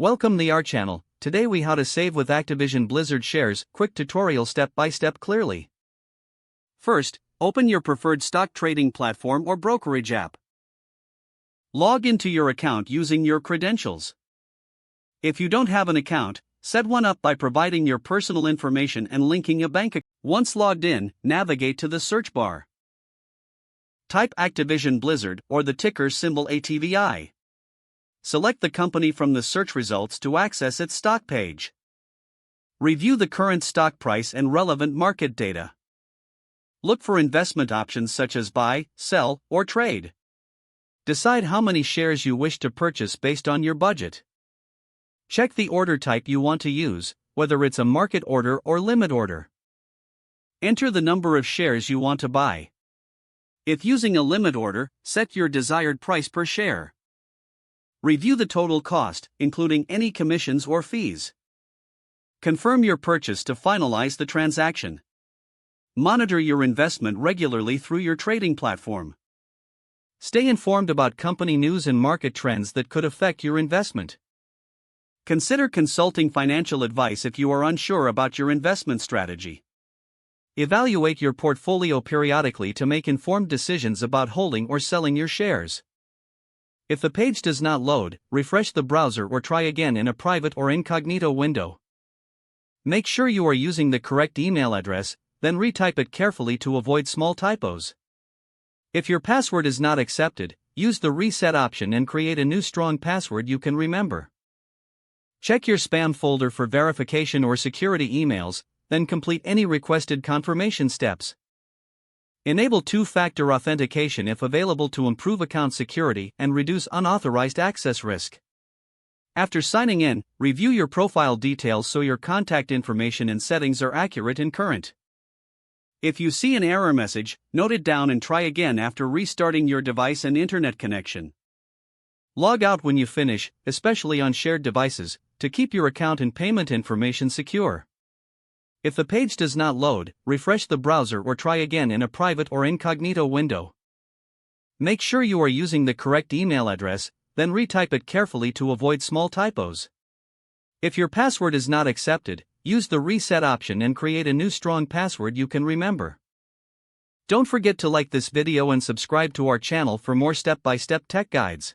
Welcome to our channel. Today we how to save with Activision Blizzard shares, quick tutorial step by step clearly. First, open your preferred stock trading platform or brokerage app. Log into your account using your credentials. If you don't have an account, set one up by providing your personal information and linking a bank account. Once logged in, navigate to the search bar. Type Activision Blizzard or the ticker symbol ATVI. Select the company from the search results to access its stock page. Review the current stock price and relevant market data. Look for investment options such as buy, sell, or trade. Decide how many shares you wish to purchase based on your budget. Check the order type you want to use, whether it's a market order or limit order. Enter the number of shares you want to buy. If using a limit order, set your desired price per share. Review the total cost, including any commissions or fees. Confirm your purchase to finalize the transaction. Monitor your investment regularly through your trading platform. Stay informed about company news and market trends that could affect your investment. Consider consulting financial advice if you are unsure about your investment strategy. Evaluate your portfolio periodically to make informed decisions about holding or selling your shares. If the page does not load, refresh the browser or try again in a private or incognito window. Make sure you are using the correct email address, then retype it carefully to avoid small typos. If your password is not accepted, use the reset option and create a new strong password you can remember. Check your spam folder for verification or security emails, then complete any requested confirmation steps. Enable two-factor authentication if available to improve account security and reduce unauthorized access risk. After signing in, review your profile details so your contact information and settings are accurate and current. If you see an error message, note it down and try again after restarting your device and internet connection. Log out when you finish, especially on shared devices, to keep your account and payment information secure. If the page does not load, refresh the browser or try again in a private or incognito window. Make sure you are using the correct email address, then retype it carefully to avoid small typos. If your password is not accepted, use the reset option and create a new strong password you can remember. Don't forget to like this video and subscribe to our channel for more step-by-step tech guides.